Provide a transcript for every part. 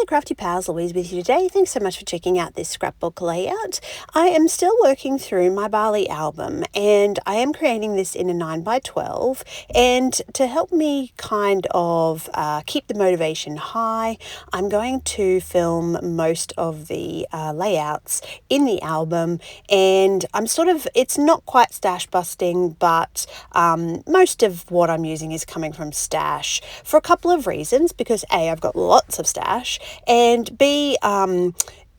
Crafty Pals, Louise with you today. Thanks so much for checking out this scrapbook layout. I am still working through my Bali album and I am creating this in a 9x12, and to help me kind of keep the motivation high, I'm going to film most of the layouts in the album, and it's not quite stash busting, but most of what I'm using is coming from stash for a couple of reasons, because A, I've got lots of stash, and B,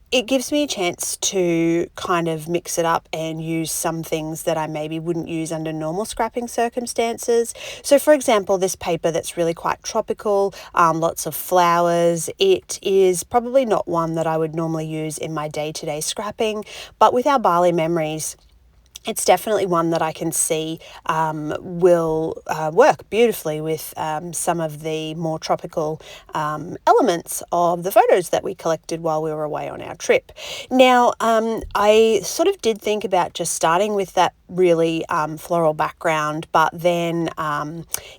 it gives me a chance to kind of mix it up and use some things that I maybe wouldn't use under normal scrapping circumstances. So for example, this paper that's really quite tropical, lots of flowers, it is probably not one that I would normally use in my day-to-day scrapping, but with our Bali memories, it's definitely one that I can see will work beautifully with some of the more tropical elements of the photos that we collected while we were away on our trip. Now, I sort of did think about just starting with that really floral background, but then,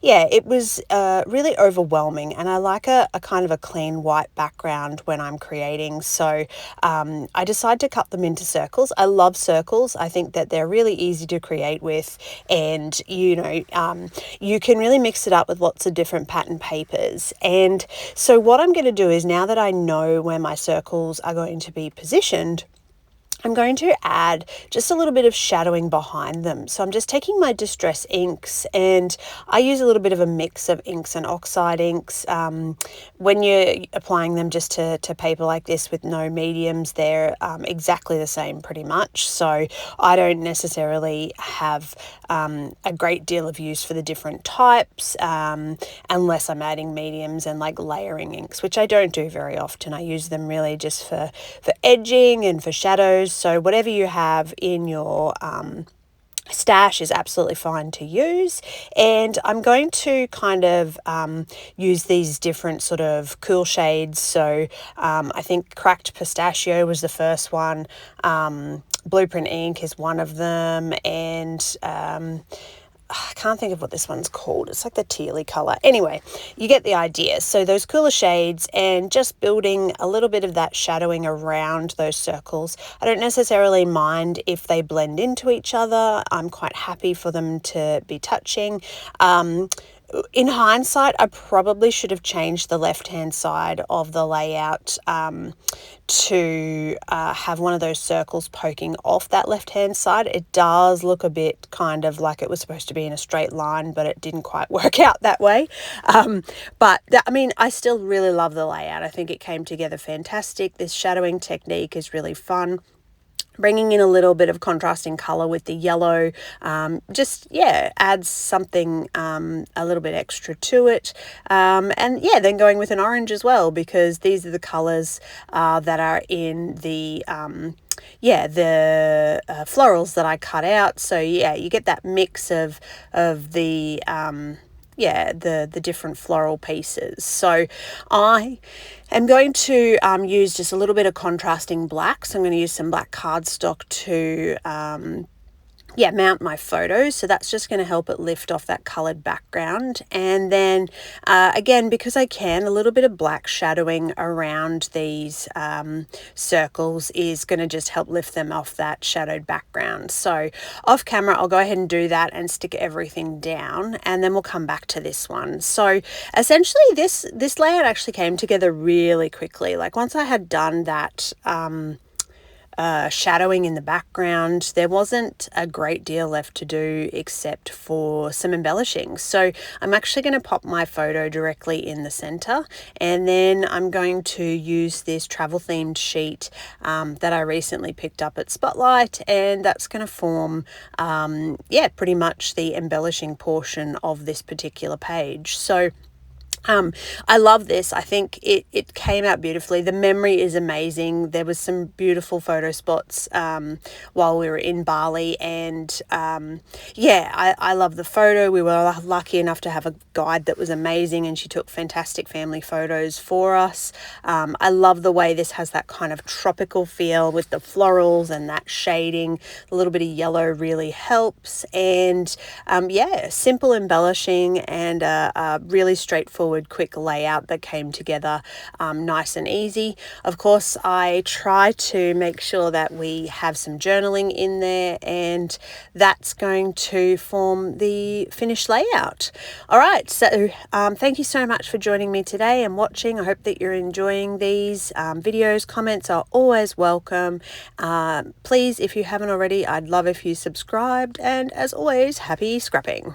it was really overwhelming, and I like a kind of a clean white background when I'm creating. So I decided to cut them into circles. I love circles. I think that they're really easy to create with, and you can really mix it up with lots of different pattern papers. And so what I'm going to do is, now that I know where my circles are going to be positioned, I'm going to add just a little bit of shadowing behind them. So I'm just taking my distress inks, and I use a little bit of a mix of inks and oxide inks. When you're applying them just to paper like this with no mediums, they're exactly the same pretty much. So I don't necessarily have a great deal of use for the different types unless I'm adding mediums and like layering inks, which I don't do very often. I use them really just for edging and for shadows. So whatever you have in your stash is absolutely fine to use. And I'm going to kind of use these different sort of cool shades. So I think Cracked Pistachio was the first one. Blueprint Ink is one of them, and I can't think of what this one's called. It's like the tealy colour. Anyway, you get the idea. So those cooler shades, and just building a little bit of that shadowing around those circles. I don't necessarily mind if they blend into each other. I'm quite happy for them to be touching. In hindsight, I probably should have changed the left-hand side of the layout to have one of those circles poking off that left-hand side. It does look a bit kind of like it was supposed to be in a straight line, but it didn't quite work out that way. I still really love the layout. I think it came together fantastic. This shadowing technique is really fun. Bringing in a little bit of contrasting colour with the yellow adds something a little bit extra to it. Then going with an orange as well, because these are the colours that are in the florals that I cut out. So you get that mix of the the different floral pieces. So I am going to use just a little bit of contrasting black. So I'm going to use some black cardstock to mount my photos. So that's just going to help it lift off that coloured background. And then again, because I can, a little bit of black shadowing around these circles is going to just help lift them off that shadowed background. So off camera, I'll go ahead and do that and stick everything down, and then we'll come back to this one. So essentially this layout actually came together really quickly. Like once I had done that shadowing in the background, there wasn't a great deal left to do except for some embellishing. So I'm actually going to pop my photo directly in the center, and then I'm going to use this travel themed sheet that I recently picked up at Spotlight, and that's going to form pretty much the embellishing portion of this particular page. So I love this. I think it came out beautifully. The memory is amazing. There was some beautiful photo spots while we were in Bali, and I love the photo. We were lucky enough to have a guide that was amazing, and she took fantastic family photos for us. I love the way this has that kind of tropical feel with the florals and that shading. A little bit of yellow really helps, and simple embellishing and a really straightforward straightforward, quick layout that came together nice and easy. Of course, I try to make sure that we have some journaling in there, and that's going to form the finished layout. All right, so thank you so much for joining me today and watching. I hope that you're enjoying these videos. Comments are always welcome. Please, if you haven't already, I'd love if you subscribed, and as always, happy scrapping.